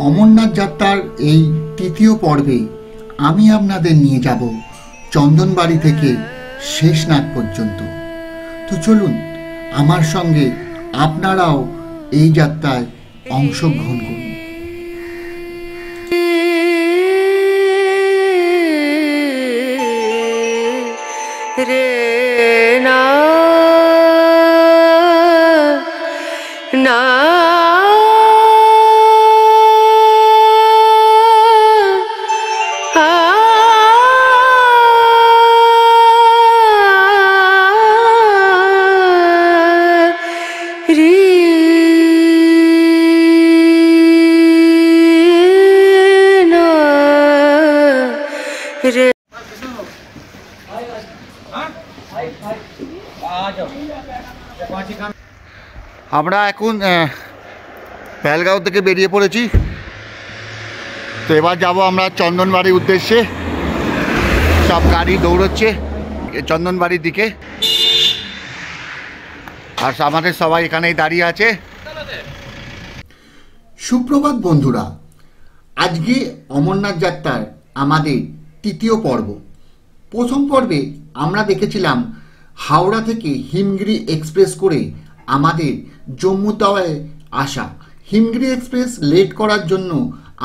অমরনাথ যাত্রার এই তৃতীয় পর্বে আমি আপনাদের নিয়ে যাব চন্দনবাড়ি থেকে শেষনাগ পর্যন্ত। তো চলুন আমার সঙ্গে আপনারাও এই যাত্রায় অংশগ্রহণ করুন। আমরা এখন পেহেলগাঁও থেকে বেরিয়ে পড়েছি। তো এবার যাব আমরা চন্দনবাড়ির উদ্দেশ্যে। সব গাড়ি দৌড়চ্ছে চন্দনবাড়ির দিকে, আর আমাদের সবাই এখানেই দাঁড়িয়ে আছে। সুপ্রভাত বন্ধুরা, আজকে অমরনাথ যাত্রার আমাদের তৃতীয় পর্ব। প্রথম পর্বে আমরা দেখেছিলাম হাওড়া থেকে হিমগিরি এক্সপ্রেস করে আমাদের জম্মু তাওয়ায় আসা। হিমগিরি এক্সপ্রেস লেট করার জন্য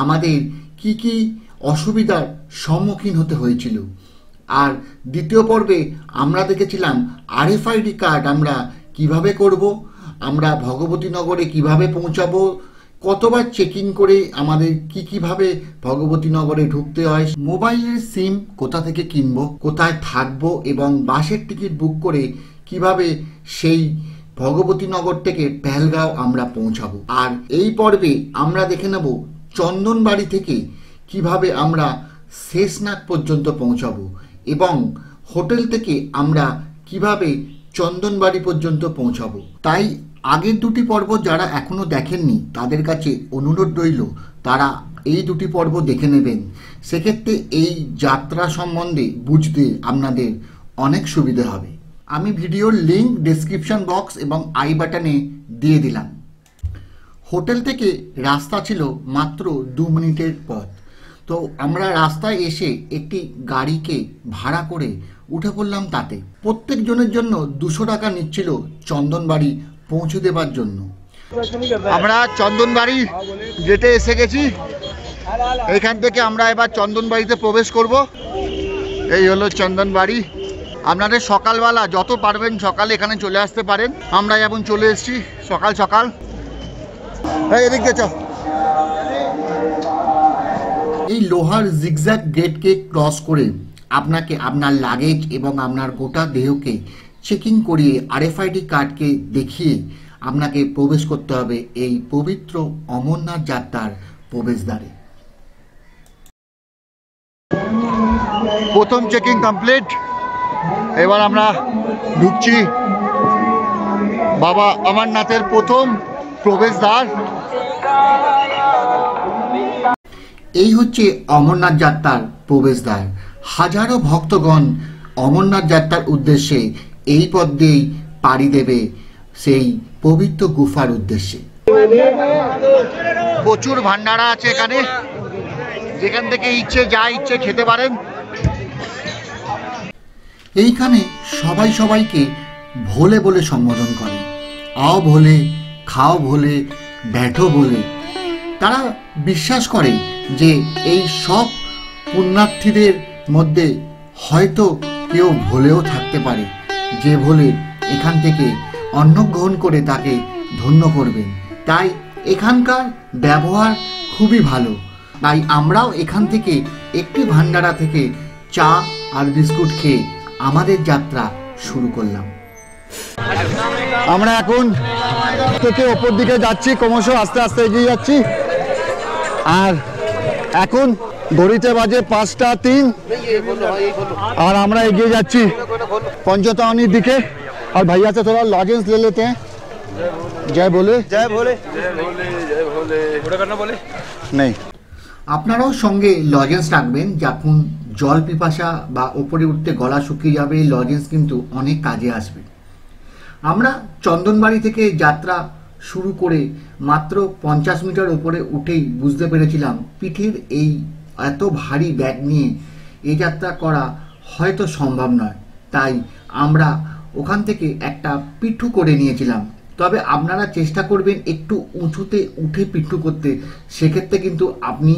আমাদের কি কি অসুবিধার সম্মুখীন হতে হয়েছিল। আর দ্বিতীয় পর্বে আমরা দেখেছিলাম RFID কার্ড আমরা কিভাবে করব, আমরা ভগবতীনগরে কিভাবে পৌঁছাবো, কতবার চেকিং করে আমাদের কিভাবে ভগবতীনগরে ঢুকতে হয়, মোবাইলের সিম কোথা থেকে কিনবো, কোথায় থাকবো এবং বাসের টিকিট বুক করে কিভাবে সেই ভগবতীনগর থেকে পেহেলগাঁও আমরা পৌঁছাবো। আর এই পর্বে আমরা দেখে নেব চন্দনবাড়ি থেকে কিভাবে আমরা শেষনাগ পর্যন্ত পৌঁছাবো এবং হোটেল থেকে আমরা কিভাবে চন্দনবাড়ি পর্যন্ত পৌঁছাবো। তাই আগের দুটি পর্ব যারা এখনো দেখেননি তাদের কাছে অনুরোধ রইল তারা এই দুটি পর্ব দেখে নেবেন। সেক্ষেত্রে এই যাত্রা সম্বন্ধে বুঝতে আপনাদের অনেক সুবিধা হবে। আমি ভিডিওর লিঙ্ক ডেসক্রিপশন বক্স এবং আই বাটনে দিয়ে দিলাম। হোটেল থেকে রাস্তা ছিল মাত্র 2 মিনিটের পথ। তো আমরা রাস্তায় এসে একটি গাড়িকে ভাড়া করে উঠে পড়লাম তাতে। প্রত্যেকজনের জন্য 200 টাকা নিচ্ছিল চন্দনবাড়ি পৌঁছে দেবার জন্য। আমরা চন্দনবাড়ি গেটে এসে গেছি। এখান থেকে আমরা এবার চন্দনবাড়িতে প্রবেশ করব। এই হলো চন্দনবাড়ি। আপনাদের সকালবেলা যত পারবেন সকালে এখানে চলে আসতে পারেন। আমরা যেমন চলে এসেছি সকাল সকাল। এদিক দিয়ে চল। এই লোহার জিগজ্যাগ গেটকে ক্রস করে আপনাকে আপনার লাগেজ এবং আপনার গোটা দেহকে চেকিং করিয়ে RFID কার্ডকে দেখিয়ে আপনাকে প্রবেশ করতে হবে এই পবিত্র অমরনাথ যাত্রার প্রবেশদ্বারে। প্রথম চেকিং কমপ্লিট। এবার আমরা ঢুকছি বাবা অমরনাথের প্রথম প্রবেশদ্বার। এই হচ্ছে অমরনাথ যাত্রার প্রবেশদ্বার। হাজারো ভক্তগণ অমরনাথ যাত্রার উদ্দেশ্যে এই পথ দিয়েই পাড়ি দেবে সেই পবিত্র গুফার উদ্দেশ্যে। প্রচুর ভান্ডারা আছে এখানে, যেখান থেকে ইচ্ছে যা ইচ্ছে খেতে পারেন। এইখানে সবাই সবাইকে ভোলে বলে সম্বোধন করে। আও ভোলে, খাও ভোলে, ব্যাঠো ভোলে। তারা বিশ্বাস করে যে এই সব পুণ্যার্থীদের মধ্যে হয়তো কেউ ভোলেও থাকতে পারে, যে ভোলে এখান থেকে অন্ন গ্রহণ করে তাকে ধন্য করবেন। তাই এখানকার ব্যবহার খুবই ভালো। তাই আমরাও এখান থেকে একটি ভান্ডারা থেকে চা আর বিস্কুট খেয়ে আমাদের যাত্রা শুরু করলাম। আমরা এখন থেকে ওপর দিকে যাচ্ছি, ক্রমশ আস্তে আস্তে এগিয়ে যাচ্ছি। আর এখন ঘড়িতে বাজে 5:03 और আমরা এগিয়ে যাচ্ছি पंचतावनी दिखे। और भैया से थोड़ा लॉजेंस ले लेते हैं। जय बोले, जय भोले, जय भोले, जय भोले। थोड़ा करना बोले नहीं। আপনারাও সঙ্গে লজেন্স রাখবেন, যখন জল পিপাসা বা ওপরে উঠতে গলা শুকিয়ে যাবে এই লজেন্স কিন্তু অনেক কাজে আসবে। আমরা চন্দনবাড়ি থেকে যাত্রা শুরু করে মাত্র 50 মিটার উপরে উঠেই বুঝতে পেরেছিলাম পিঠের এই এত ভারী ব্যাগ নিয়ে এই যাত্রা করা হয়তো সম্ভব নয়। তাই আমরা ওখান থেকে একটা পিঠু করে নিয়েছিলাম। তবে আপনারা চেষ্টা করবেন একটু উঁচুতে উঠে পিঠু করতে, সেক্ষেত্রে কিন্তু আপনি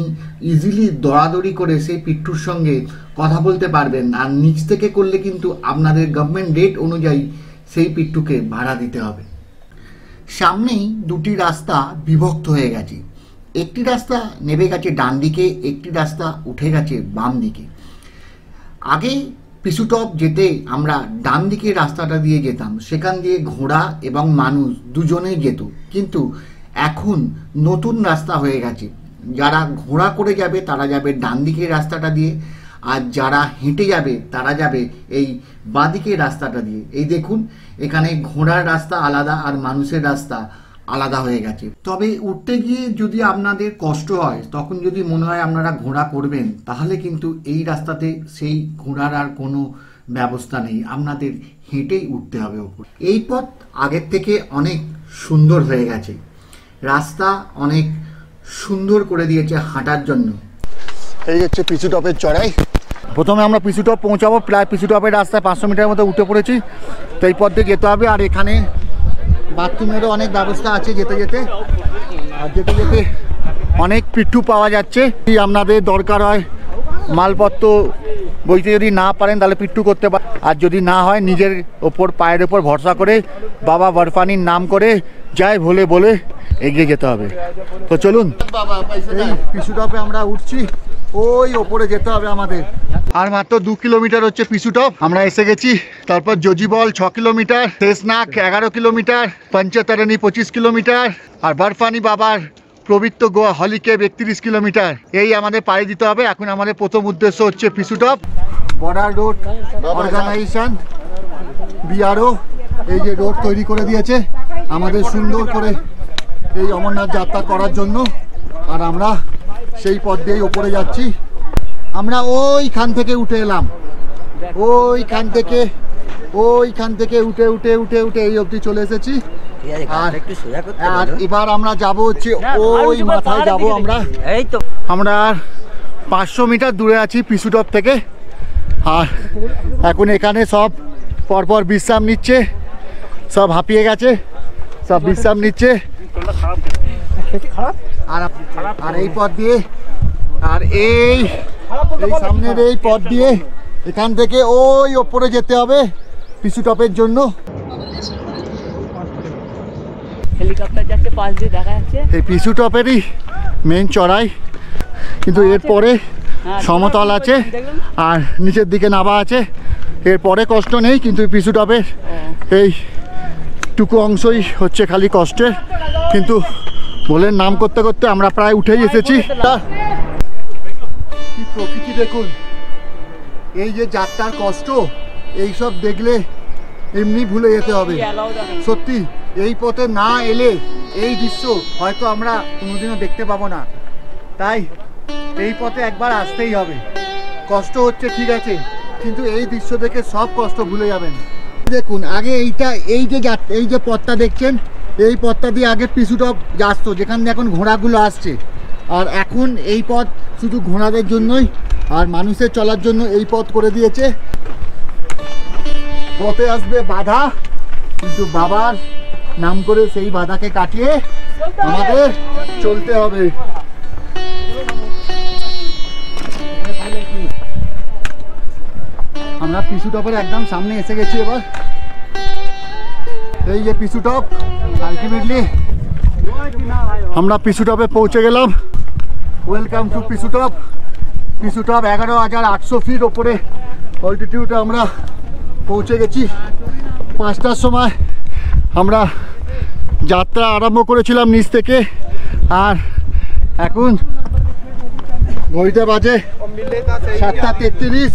ইজিলি দৌড়াদৌড়ি করে সেই পিঠুর সঙ্গে কথা বলতে পারবেন। আর নিচ থেকে করলে কিন্তু আপনাদের গভর্নমেন্ট রেট অনুযায়ী সেই পিঠুকে ভাড়া দিতে হবে। সামনেই দুটি রাস্তা বিভক্ত হয়ে গেছে, একটি রাস্তা নেমে গেছে ডান দিকে, একটি রাস্তা উঠে গেছে বাম দিকে। আগে পিছুটপ যেতে আমরা ডান দিকে রাস্তাটা দিয়ে যেতাম, সেখান দিয়ে ঘোড়া এবং মানুষ দুজনেই যেত, কিন্তু এখন নতুন রাস্তা হয়ে গেছে। যারা ঘোড়া করে যাবে তারা যাবে ডান দিকের রাস্তাটা দিয়ে, আর যারা হেঁটে যাবে তারা যাবে এই বাঁদিকের রাস্তাটা দিয়ে। এই দেখুন, এখানে ঘোড়ার রাস্তা আলাদা আর মানুষের রাস্তা আলাদা হয়ে গেছে। তবে উঠতে গিয়ে যদি আপনাদের কষ্ট হয়, তখন যদি মনে হয় আপনারা ঘোড়া করবেন, তাহলে কিন্তু এই রাস্তাতে সেই ঘোড়ার আর কোনো ব্যবস্থা নেই, আপনাদের হেঁটেই উঠতে হবে ওপর। এই পথ আগের থেকে অনেক সুন্দর হয়ে গেছে, রাস্তা অনেক সুন্দর করে দিয়েছে হাঁটার জন্য। এই হচ্ছে পিছুটপের চড়াই। প্রথমে আমরা পিছুটপ পৌঁছাবো, প্রায় পিছুটপের রাস্তায় 500 মিটারের মতো উঠে পড়েছি। তো এই পথ দিয়ে যেতে হবে, আর এখানে বাথরুমেরও অনেক ব্যবস্থা আছে যেতে যেতে, আর যেতে যেতে অনেক পিঠু পাওয়া যাচ্ছে। যদি আপনাদের দরকার হয় মালপত্র বইতে যদি না পারেন তাহলে পিঠু করতে পারেন, আর যদি না হয় নিজের ওপর পায়ের ওপর ভরসা করে বাবা বরফানির নাম করে জয় ভোলে বলে এগিয়ে যেতে হবে। তো চলুন, এই পিছুটপে আমরা উঠছি, ওই ওপরে যেতে হবে আমাদের। আর মাত্র 2 কিলোমিটার হচ্ছে পিছুটপ, আমরা এসে গেছি। তারপর জজিবল 6 কিলোমিটার, শেষনাগ 11 কিলোমিটার, পঞ্চতারণী 25 কিলোমিটার, আর বরফানি বাবার পবিত্র গোয়া হলিকে 31 কিলোমিটার। এই আমাদের পাড়ি দিতে হবে। এখন আমাদের প্রথম উদ্দেশ্য হচ্ছে পিছুটপ। বর্ডার রোড অর্গানাইজেশন বিআরও এই যে রোড তৈরি করে দিয়েছে আমাদের সুন্দর করে এই অমরনাথ যাত্রা করার জন্য, আর আমরা সেই পথ দিয়েই ওপরে যাচ্ছি। আমরা ওইখান থেকে উঠে এলাম, ওইখান থেকে উঠে উঠে উঠে উঠে এই অবধি চলে এসেছি। আর এবার আমরা যাব হচ্ছে ওই মাথায় যাব আমরা। আমরা 500 মিটার দূরে আছি পিছুটপ থেকে, আর এখন এখানে সব পরপর বিশ্রাম নিচ্ছে, সব হাঁপিয়ে গেছে, সব বিশ্রাম নিচ্ছে। আর এই পথ দিয়ে, আর এই সামনের এই পথ দিয়ে এখান থেকে ওই ওপরে যেতে হবে পিছুটপের জন্য। হেলিকপ্টার যাচ্ছে পাশ দিয়ে দেখা যাচ্ছে। এই পিছুটপেরই মেন চড়াই, কিন্তু এরপরে সমতল আছে আর নিচের দিকে নামা আছে। এরপরে কষ্ট নেই, কিন্তু পিছুটপের এই টুকু অংশই হচ্ছে খালি কষ্টের। কিন্তু বলের নাম করতে করতে আমরা প্রায় উঠেই এসেছি। কি প্রকৃতি দেখুন, এই যে যাত্রার কষ্ট, এইসব দেখলে এমনি ভুলে যেতে হবে। সত্যি এই পথে না এলে এই দৃশ্য হয়তো আমরা কোনোদিনও দেখতে পাবো না। তাই এই পথে একবার আসতেই হবে। কষ্ট হচ্ছে ঠিক আছে, কিন্তু এই দৃশ্য দেখে সব কষ্ট ভুলে যাবেন। দেখুন, আগে এই যে পথটা দেখছেন, এই পথটা দিয়ে আগে পিছুটপ আসতো, যেখান দিয়ে এখন ঘোড়াগুলো আসছে। আর এখন এই পথ শুধু ঘোড়াদের জন্যই, আর মানুষের চলার জন্য এই পথ করে দিয়েছে। পথে আসবে বাধা, কিন্তু বাবার নাম করে সেই বাধাকে কাটিয়ে আমাদের চলতে হবে। আমরা পিছুটপের একদম সামনে এসে গেছি। এবার এই যে পিছুটপ, আলটিমেটলি আমরা পিছুটপে পৌঁছে গেলাম। Welcome to Pissu Top. Pissu Top 11,800 feet ওপরে অল্টিটিউডে আমরা পৌঁছে গেছি। 5টার সময় আমরা যাত্রা আরম্ভ করেছিলাম নিচ থেকে, আর এখন ঘড়িতে বাজে 7:33।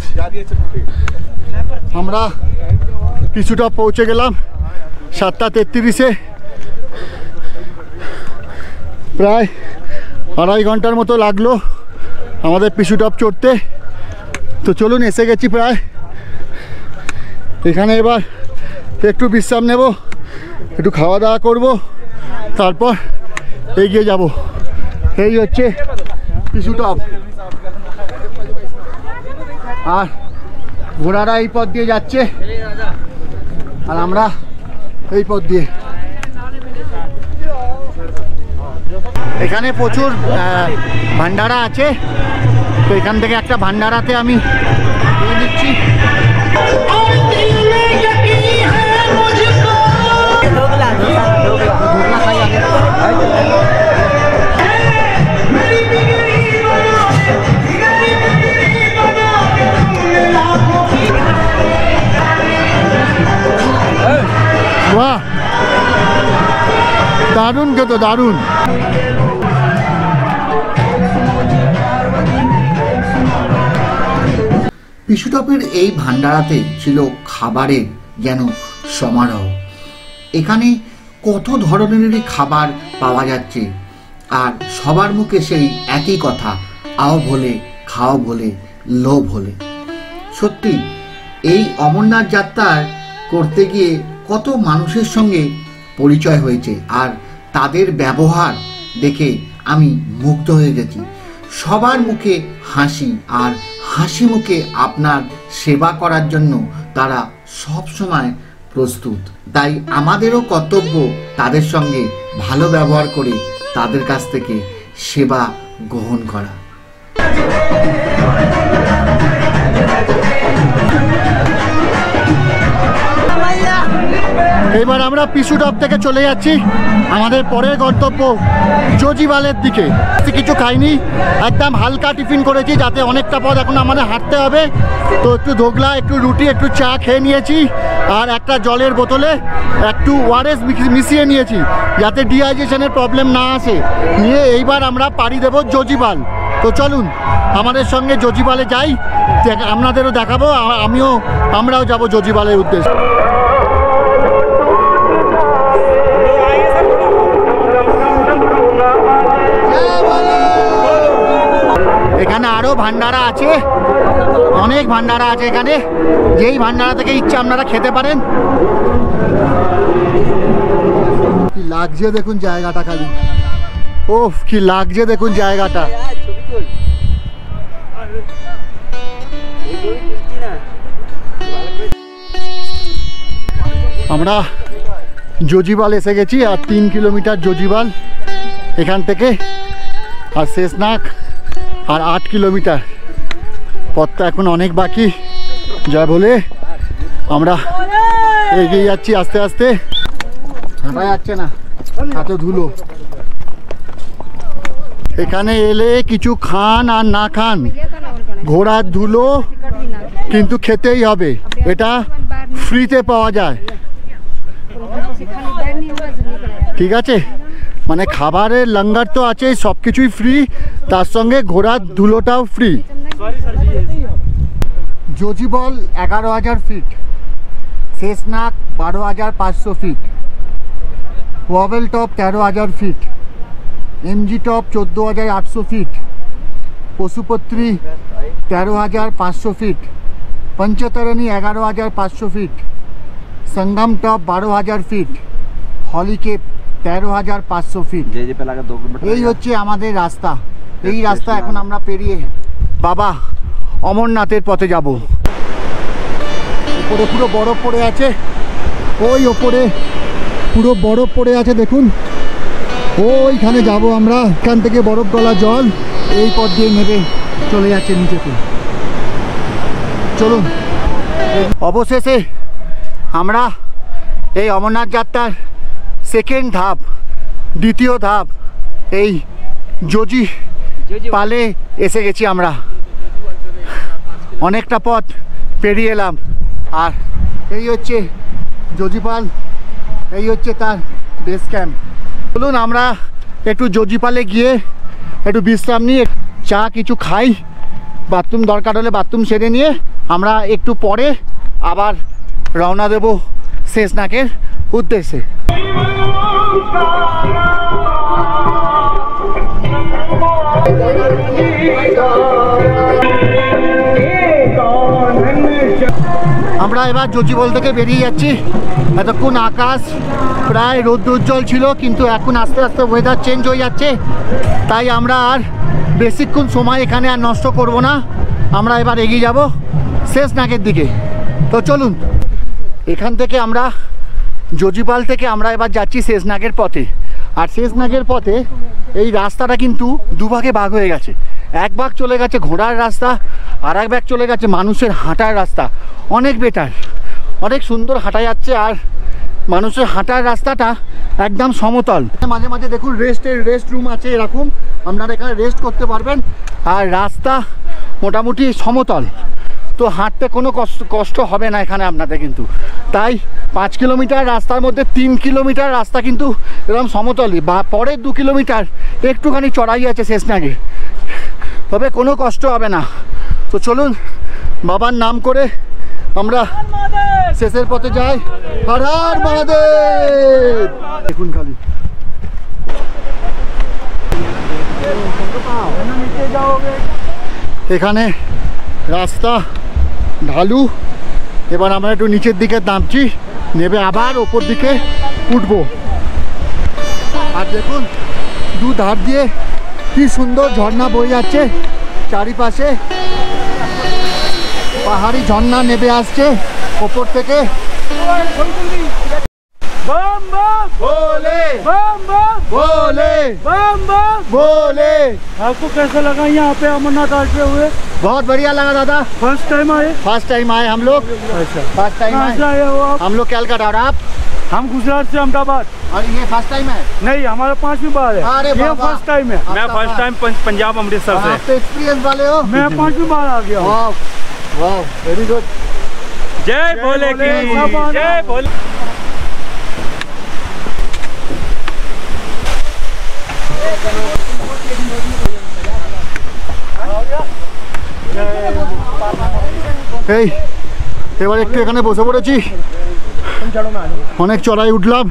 আমরা পিছুটপ পৌঁছে গেলাম 7:33-এ। প্রায় 2.5 ঘন্টার মতো লাগলো আমাদের পিছুটপ চড়তে। তো চলুন, এসে গেছি প্রায়। এখানে এবার একটু বিশ্রাম নেব, একটু খাওয়া দাওয়া করব, তারপর এগিয়ে যাব। এই হচ্ছে পিছু টপ, আর ঘোড়ারা এই পথ দিয়ে যাচ্ছে আর আমরা এই পথ দিয়ে। এখানে প্রচুর ভান্ডারা আছে, তো এখান থেকে একটা ভান্ডারাতে আমি নিয়ে নিচ্ছি। বাহ, দারুণ খেতো, দারুণ। পিছুটপের এই ভান্ডারাতে ছিল খাবারের যেন সমারোহ। এখানে কত ধরনেরই খাবার পাওয়া যাচ্ছে, আর সবার মুখে সেই একই কথা, আও ভোলে, খাও ভোলে, লো ভোলে। সত্যি এই অমরনাথ যাত্রা করতে গিয়ে কত মানুষের সঙ্গে পরিচয় হয়েছে, আর তাদের ব্যবহার দেখে আমি মুগ্ধ হয়ে গেছি। সবার মুখে হাসি, আর হাসি মুখে আপনার সেবা করার জন্য তারা সব সময় প্রস্তুত। তাই আমাদেরও কর্তব্য তাদের সঙ্গে ভালো ব্যবহার করে তাদের কাছ থেকে সেবা গ্রহণ করা। এবার আমরা পিছুটপ থেকে চলে যাচ্ছি আমাদের পরের গন্তব্য জোজিবালের দিকে। কিছু খাইনি, একদম হালকা টিফিন করেছি, যাতে অনেকটা পথ এখন আমাদের হাঁটতে হবে। তো একটু ধোকলা, একটু রুটি, একটু চা খেয়ে নিয়েছি, আর একটা জলের বোতলে একটু ওআরএস মিশিয়ে নিয়েছি, যাতে ডিহাইড্রেশনের প্রবলেম না আসে। নিয়ে এইবার আমরা পাড়ি দেবো জোজিবাল। তো চলুন আমাদের সঙ্গে জোজিবালে যাই, আপনাদেরও দেখাবো, আমরাও যাব জোজিবালের উদ্দেশ্যে। এখানে আরো ভান্ডারা আছে, অনেক ভান্ডারা আছে এখানে, যেই ভান্ডারা থেকে ইচ্ছা আপনারা খেতে পারেন। কি লাগছে দেখুন জায়গাটা, খালি ওফ কি লাগছে দেখুন জায়গাটা। আমরা জোজিবাল এসে গেছি, আর 3 কিলোমিটার জোজিবাল এখান থেকে, আর শেষনাগ আর 8 কিলোমিটার। পথটা এখন অনেক বাকি, যা বলে আমরা এগিয়ে যাচ্ছি আস্তে আস্তে। হাঁটা যাচ্ছে না, এত ধুলো। এখানে এলে কিছু খান আর না খান, ঘোড়ার ধুলো কিন্তু খেতেই হবে, এটা ফ্রিতে পাওয়া যায়, ঠিক আছে? মানে খাবারের লঙ্গার তো আছে, সব কিছুই ফ্রি, তার সঙ্গে ঘোড়ার ধুলোটাও free. Zojibal 11,000 feet, Sheshnag 12,500 feet, Warbal top 13,000 feet, MG top 14,800 feet, Poshpathri 13,500 feet, Panchtarni 11,500 feet, Sangam top 12,000 feet, holy cave 13,500 feet. এই হচ্ছে আমাদের রাস্তা। এই রাস্তা এখন আমরা পেরিয়ে বাবা অমরনাথের পথে যাব। উপরে পুরো বরফ পড়ে আছে, ওই ওপরে পুরো বরফ পড়ে আছে দেখুন, ওইখানে যাব আমরা। এখান থেকে বরফ গলা জল এই পথ দিয়ে নেবে চলে যাচ্ছে নিচেতে। চলুন, অবশেষে আমরা এই অমরনাথ যাত্রার সেকেন্ড ধাপ, দ্বিতীয় ধাপ, এই জোজিপালে এসে গেছি আমরা। অনেকটা পথ পেরিয়ে এলাম, আর এই হচ্ছে জোজিপাল, এই হচ্ছে তার বেস ক্যাম্প। চলুন আমরা একটু জোজিপালে গিয়ে একটু বিশ্রাম নিয়ে চা কিছু খাই, বাথরুম দরকার হলে বাথরুম সেরে নিয়ে আমরা একটু পরে আবার রওনা দেব শেষনাগের উদ্দেশ্যে। আমরা এবার জজিবল থেকে বেরিয়ে যাচ্ছি। এতক্ষণ আকাশ প্রায় রৌদ্রোজ্জ্বল ছিল, কিন্তু এখন আস্তে আস্তে ওয়েদার চেঞ্জ হয়ে যাচ্ছে, তাই আমরা আর বেশিক্ষণ সময় এখানে আর নষ্ট করব না। আমরা এবার এগিয়ে যাব শেষনাগের দিকে। তো চলুন, এখান থেকে আমরা জজিপাল থেকে আমরা এবার যাচ্ছি শেষনাগের পথে। আর শেষনাগের পথে এই রাস্তাটা কিন্তু দুভাগে ভাগ হয়ে গেছে। এক ভাগ চলে গেছে ঘোড়ার রাস্তা, আর এক ভাগ চলে গেছে মানুষের হাঁটার রাস্তা। অনেক বেটার, অনেক সুন্দর হাঁটা যাচ্ছে, আর মানুষের হাঁটার রাস্তাটা একদম সমতল। মাঝে মাঝে দেখুন রেস্ট রুম আছে এরকম, আপনারা এখানে রেস্ট করতে পারবেন। আর রাস্তা মোটামুটি সমতল, তো হাঁটতে কোনো কষ্ট হবে না এখানে আপনাদের কিন্তু। তাই 5 কিলোমিটার রাস্তার মধ্যে 3 কিলোমিটার রাস্তা কিন্তু এরকম সমতলই, বা পরের 2 কিলোমিটার একটুখানি চড়াই আছে শেষনাগে, তবে কোনো কষ্ট হবে না। তো চলুন, বাবার নাম করে আমরা শেষের পথে যাই। হর হর মহাদেব। দেখুন খালি এখানে রাস্তা ঢালু। এবার আমরা একটু নিচের দিকে নামছি, নেবে আবার ওপর দিকে উঠবো। আর দেখুন দু ধার দিয়ে কি সুন্দর ঝর্ণা বয়ে যাচ্ছে, চারিপাশে পাহাড়ি ঝর্ণা নেমে আসছে ওপর থেকে। बम बम बोले बम बम बोले बम बम। बोले। आपको कैसा लगा यहाँ पे अमरनाथ आते हुए? बहुत बढ़िया लगा दादा। फर्स्ट टाइम आए? फर्स्ट टाइम आए हम लोग। अच्छा, फर्स्ट टाइम कहाँ से आए आए हो आप? हम लोग कैलकाटा। और आप? हम गुजरात से अहमदाबाद। और ये फर्स्ट टाइम है? नहीं, हमारा 5वीं बार है। अरे ये बाबा। फर्स्ट टाइम है। मैं फर्स्ट टाइम पंजाब अमृतसर से। आप तो एक्सपीरियंस वाले हो। मैं 5वीं बार आ गया हूँ। वाह वाह, वेरी गुड। जय भोले की जय भोले। এই এবার একটু এখানে বসে পড়েছি, অনেক চড়াই উঠলাম,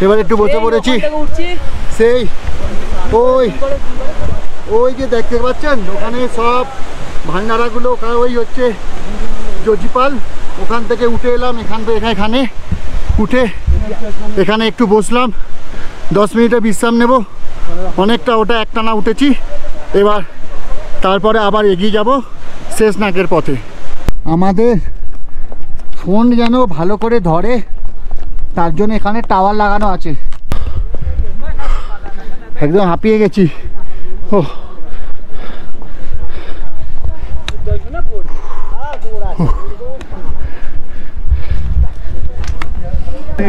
এবার একটু বসে পড়েছি। সেই ওই ওই যে দেখতে পাচ্ছেন ওখানে সব ভান্ডারাগুলো, ওই হচ্ছে জজিপাল। ওখান থেকে উঠে এলাম এখানে উঠে এখানে একটু বসলাম, 10 মিনিটের বিশ্রাম নেব। অনেকটা ওটা একটানা উঠেছি। এবার তারপরে আবার এগিয়ে যাব শেষনাগের পথে। আমাদের ফোন যেন ভালো করে ধরে, তার জন্য এখানে টাওয়ার লাগানো আছে। একদম হাঁপিয়ে গেছি। ও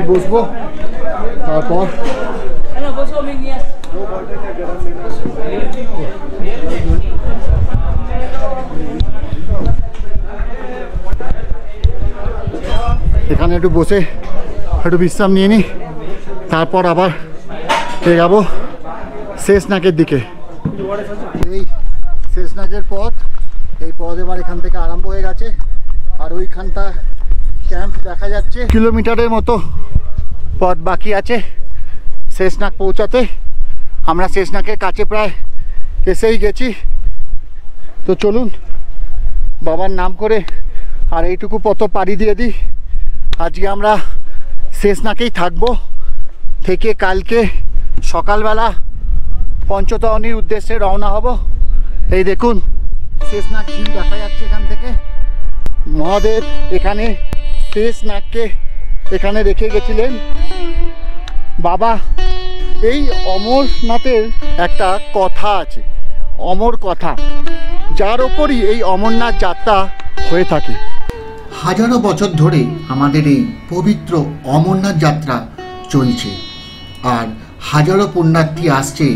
বসবো, তারপর এখানে একটু বসে একটু বিশ্রাম নিয়ে নিই, তারপর আবার এগাবো শেষনাগের দিকে। এই শেষনাগের পথ, এই পথ এবার এখান থেকে আরম্ভ হয়ে গেছে। আর ওইখানটা ক্যাম্প দেখা যাচ্ছে। কিলোমিটারের মতো পথ বাকি আছে শেষনাগ পৌঁছাতে। আমরা শেষনাগের কাছে প্রায় এসেই গেছি। তো চলুন বাবার নাম করে আর এইটুকু পথ পাড়ি দিয়ে দিই। আজকে আমরা শেষনাগেই থাকবো, থেকে কালকে সকালবেলা পঞ্চতরণীর উদ্দেশ্যে রওনা হব। এই দেখুন শেষনাগ ঝিল দেখা যাচ্ছে এখান থেকে। মহাদেব এখানে শেষনাগকে এখানে রেখে গেছিলেন। বাবা, এই অমরনাথের একটা কথা আছে, অমর কথা, যার ওপরই এই অমরনাথ যাত্রা হয়ে থাকে। হাজারো বছর ধরে আমাদের এই পবিত্র অমরনাথ যাত্রা চলছে, আর হাজারো পুণ্যার্থী আসছে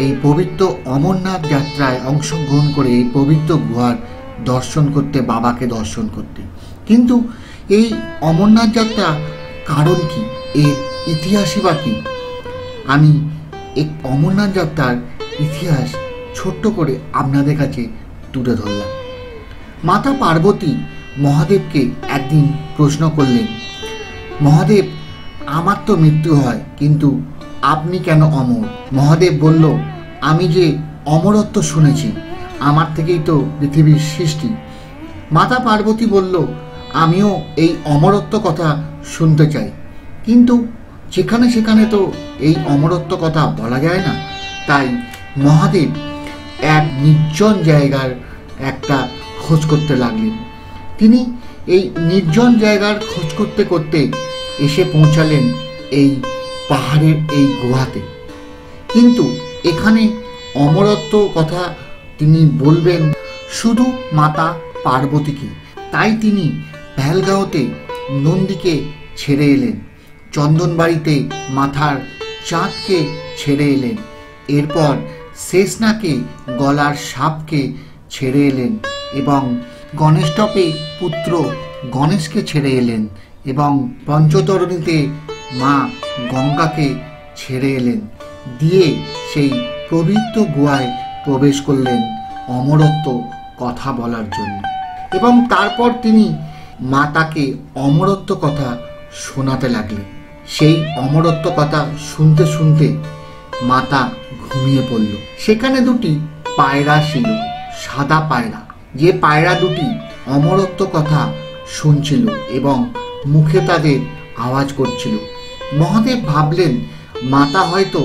এই পবিত্র অমরনাথ যাত্রায় অংশগ্রহণ করে এই পবিত্র গুহার দর্শন করতে, বাবাকে দর্শন করতে। কিন্তু এই অমরনাথ যাত্রা কারণ কি, এর ইতিহাসই বা কী? আমি এই অমরনাথ যাত্রার ইতিহাস ছোট্ট করে আপনাদের কাছে তুলে ধরলাম। মাতা পার্বতী মহাদেবকে একদিন প্রশ্ন করলেন, মহাদেব, আমার তো মৃত্যু হয়, কিন্তু আপনি কেন অমর? মহাদেব বলল, আমি যে অমরত্ব শুনেছি, আমার থেকেই তো পৃথিবীর সৃষ্টি। মাতা পার্বতী বলল, আমিও এই অমরত্ব কথা শুনতে চাই, কিন্তু যেখানে সেখানে তো এই অমরত্ব কথা বলা যায় না। তাই মহাদেব এক নির্জন জায়গার একটা খোঁজ করতে লাগলেন। তিনি এই নির্জন জায়গার খোঁজ করতে করতে এসে পৌঁছালেন এই পাহাড়ের এই গুহাতে। কিন্তু এখানে অমরত্ব কথা তিনি বলবেন শুধু মাতা পার্বতীকে। তাই তিনি ভ্যালগাঁওতে নন্দীকে ছেড়ে এলেন, চন্দনবাড়িতে মাথার চাঁদকে ছেড়ে এলেন, এরপর শেষনাকে গলার সাপকে ছেড়ে এলেন এবং গণেশটপে পুত্র গণেশকে ছেড়ে এলেন এবং পঞ্চতরণীতে মা গঙ্গাকে ছেড়ে এলেন, দিয়ে সেই পবিত্র গুহায় প্রবেশ করলেন অমরত্ব কথা বলার জন্য। এবং তারপর তিনি মাতাকে অমরত্ব কথা শোনাতে লাগলেন। সেই অমরত্ব কথা শুনতে শুনতে মাতা ঘুমিয়ে পড়ল। সেখানে দুটি পায়রা ছিল, সাদা পায়রা, যে পায়রা দুটি অমরত্ব কথা শুনছিল এবং মুখে তাদের আওয়াজ করছিল। মহাদেব ভাবলেন মাতা হয়তো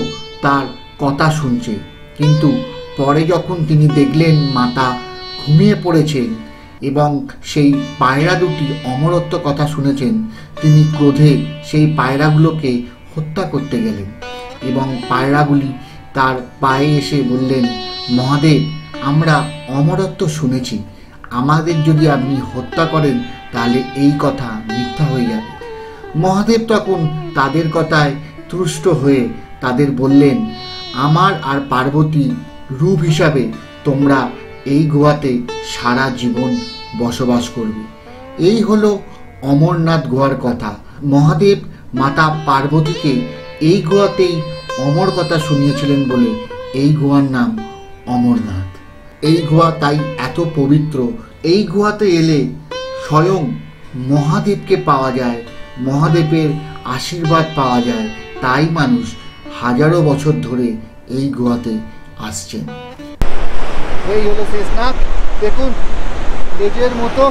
তার কথা শুনছে, কিন্তু পরে যখন তিনি দেখলেন মাতা ঘুমিয়ে পড়েছেন এবং সেই পায়রা দুটি অমরত্ব কথা শুনেছেন, তিনি ক্রোধে সেই পায়রাগুলোকে হত্যা করতে গেলেন এবং পায়রাগুলি তার পায়ে এসে বললেন, মহাদেব, আমরা অমরত্ব শুনেছি, আমাদের যদি আপনি হত্যা করেন তাহলে এই কথা মিথ্যা হয়ে যাবে। মহাদেব তখন তাদের কথায় তুষ্ট হয়ে তাদের বললেন, আমার আর পার্বতী রূপ হিসাবে তোমরা এই গুহাতে সারা জীবন বসবাস করবে। এই হলো অমরনাথ গুহার কথা। মহাদেব মাতা পার্বতীকে এই গুহাতেই অমর কথা শুনিয়েছিলেন বলে এই গুহার নাম অমরনাথ। এই গুহা তাই এত পবিত্র। এই গুহাতে এলে স্বয়ং মহাদেবকে পাওয়া যায়, মহাদেবের আশীর্বাদ পাওয়া যায়। তাই মানুষ হাজারো বছর ধরে এই গুহাতে আসছেন। এই হলো শেষনাগ, দেখুন লেজের মতো,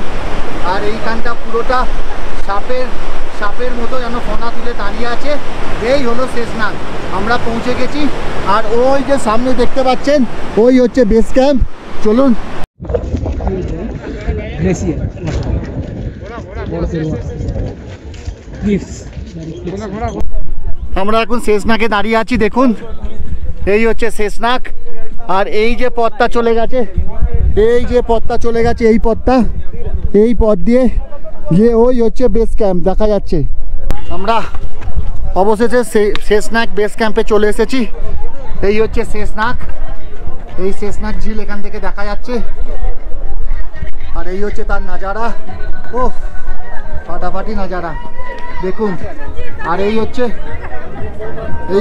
আর এইখানটা পুরোটা সাপের মতো যেন ফনা তুলে দাঁড়িয়ে আছে। এই হলো শেষনাগ, আমরা পৌঁছে গেছি। আর ওই যে সামনে দেখতে পাচ্ছেন ওই হচ্ছে বেস ক্যাম্প। চলুন। আমরা এখন শেষনাগে দাঁড়িয়ে আছি, দেখুন এই হচ্ছে শেষনাগ। আর এই যে পথটা চলে গেছে, এই পথ দিয়ে গিয়ে ওই হচ্ছে বেস ক্যাম্প দেখা যাচ্ছে। আমরা অবশেষে শেষনাগ বেস ক্যাম্পে চলে এসেছি। এই হচ্ছে শেষনাগ, এই শেষনাগ ঝিল এখান থেকে দেখা যাচ্ছে। আর এই হচ্ছে তার নাজারা, ও ফাটাফাটি নাজারা দেখুন। আর এই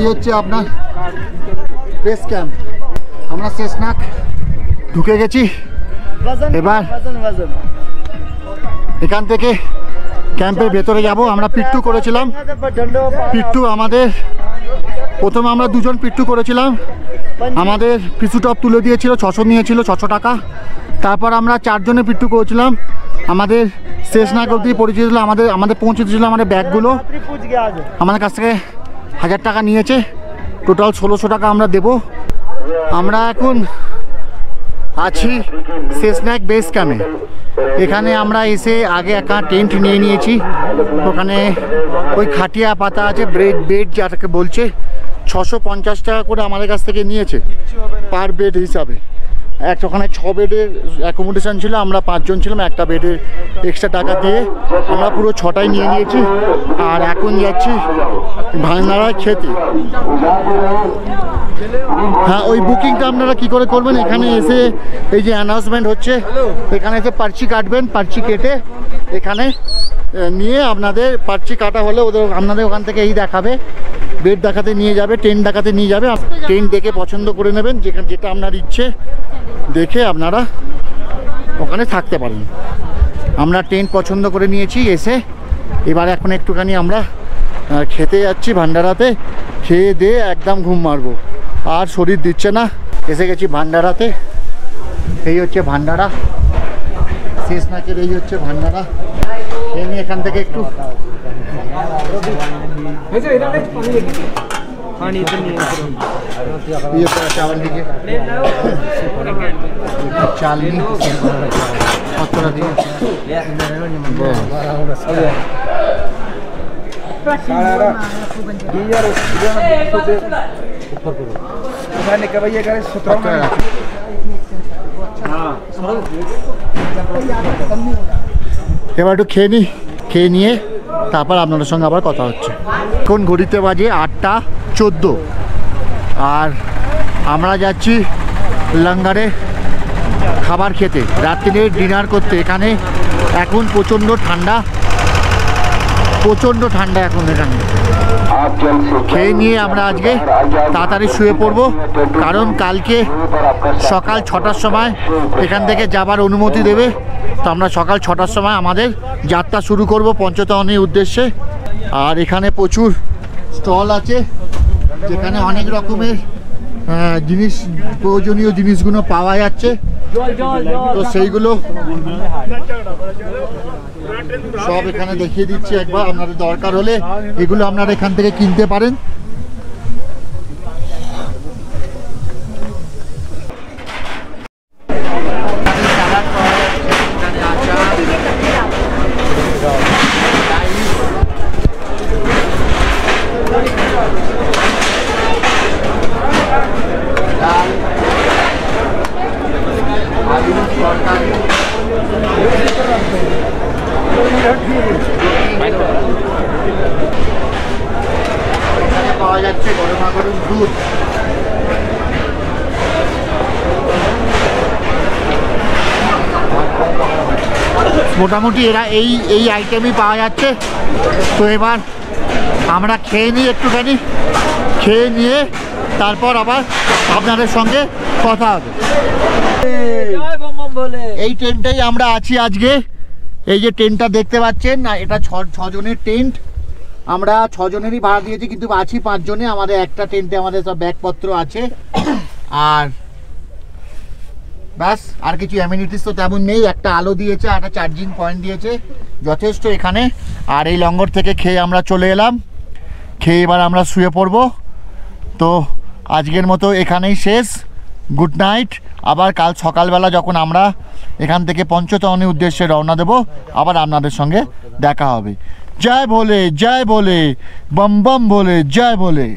হচ্ছে আপনার বেস ক্যাম্প। আমরা শেষনাগ ঢুকে গেছি। এবার এখান থেকে ক্যাম্পের ভেতরে যাব। আমরা পিট্টু করেছিলাম, পিট্টু আমাদের প্রথমে আমরা দুজন পিট্টু করেছিলাম, আমাদের পিছু টপ তুলে দিয়েছিল, 600 নিয়েছিল, 600 টাকা। তারপর আমরা 4 জনে পিট্টু করেছিলাম, আমাদের শেষনাগ অবধি পরিচিত ছিল, আমাদের পৌঁছে দিয়েছিল আমাদের ব্যাগগুলো। আমাদের কাছ থেকে 1000 টাকা নিয়েছে, টোটাল 1600 টাকা আমরা দেব। আমরা এখন আছি শেষনাগ বেস ক্যাম্পে। এখানে আমরা এসে আগে একটা টেন্ট নিয়ে নিয়েছি, ওখানে ওই খাটিয়া পাতা আছে, বেড যাটাকে বলছে, 650 টাকা করে আমাদের কাছ থেকে নিয়েছে পার বেড হিসাবে। ওখানে 6 বেডের অ্যাকোমোডেশন ছিল, আমরা 5 জন ছিলাম, একটা বেডের এক্সট্রা টাকা দিয়ে আমরা পুরো 6টাই নিয়ে নিয়েছি। আর এখন যাচ্ছি ভান্ডারা খেতে। হ্যাঁ, ওই বুকিংটা আপনারা কি করে করবেন, এখানে এসে এই যে অ্যানাউন্সমেন্ট হচ্ছে, এখানে এসে পার্চি কাটবেন, পার্চি কেটে এখানে নিয়ে আপনাদের পার্চি কাটা হলে আপনাদের ওখান থেকে এই দেখাবে, বেড দেখাতে নিয়ে যাবে, টেন্ট দেখাতে নিয়ে যাবে। টেন্ট দেখে পছন্দ করে নেবেন, যেটা আপনার ইচ্ছে দেখে আপনারা ওখানে থাকতে পারেন। আমরা টেন্ট পছন্দ করে নিয়েছি এসে। এবার এখন একটুখানি আমরা খেতে যাচ্ছি ভান্ডারাতে, খেয়ে দিয়ে একদম ঘুম মারবো, আর শরীর দিচ্ছে না। এসে গেছি ভান্ডারাতে। এই হচ্ছে ভান্ডারা, শেষনাগের এই হচ্ছে ভান্ডারা। খেয়ে নিই এখান থেকে একটু। ये तो चावल लीजिए, चाल ली और थोड़ा दिए। এবার একটু খেয়ে নিই, খেয়ে নিয়ে তারপর আপনাদের সঙ্গে আবার কথা হচ্ছে। এখন ঘড়িতে বাজে 8:14 আর আমরা যাচ্ছি লঙ্গারে খাবার খেতে, রাত্রিরে ডিনার করতে। এখানে এখন প্রচণ্ড ঠান্ডা এখন এখানে। খেয়ে নিয়ে আমরা আজকে তাড়াতাড়ি শুয়ে পড়বো, কারণ কালকে সকাল 6টার সময় এখান থেকে যাবার অনুমতি দেবে। তো আমরা সকাল 6টার সময় আমাদের যাত্রা শুরু করব পঞ্চতরণীর উদ্দেশ্যে। আর এখানে প্রচুর স্টল আছে যেখানে অনেক রকমের জিনিস, প্রয়োজনীয় জিনিসগুলো পাওয়া যাচ্ছে। তো সেইগুলো সব এখানে দেখিয়ে দিচ্ছি একবার, আপনাদের দরকার হলে এগুলো আপনারা এখান থেকে কিনতে পারেন। পাওয়া যাচ্ছে গরম দুধ। মোটামুটি এরা এই আইটেমই পাওয়া যাচ্ছে। তো এবার আমরা খেয়ে নিই একটুখানি, খেয়ে নিয়ে তারপর আবার আপনাদের সঙ্গে কথা হবে। এই টেন্টটাই আমরা আছি আজকে। এই যে টেন্টটা দেখতে পাচ্ছেন না, এটা 6 জনের টেন্ট। আমরা 6 জনেরই ভাড়া দিয়েছি, কিন্তু আছি 5 জনে। আমাদের একটা টেন্টে আমাদের সব ব্যাগপত্র আছে, আর ব্যাস আর কিছু অ্যামিনিটিস তো তেমন নেই। একটা আলো দিয়েছে, একটা চার্জিং পয়েন্ট দিয়েছে, যথেষ্ট এখানে। আর এই লঙ্গর থেকে খেয়ে আমরা চলে এলাম, খেয়ে এবার আমরা শুয়ে পড়ব। তো আজকের মতো এখানেই শেষ। Good night. আবার কাল সকালবেলা যখন আমরা এখান থেকে পঞ্চতরণীর উদ্দেশ্যে রওনা দেব, আবার আপনাদের সঙ্গে দেখা হবে। জয় ভোলে, জয় ভোলে, বম বম ভোলে, জয় ভোলে।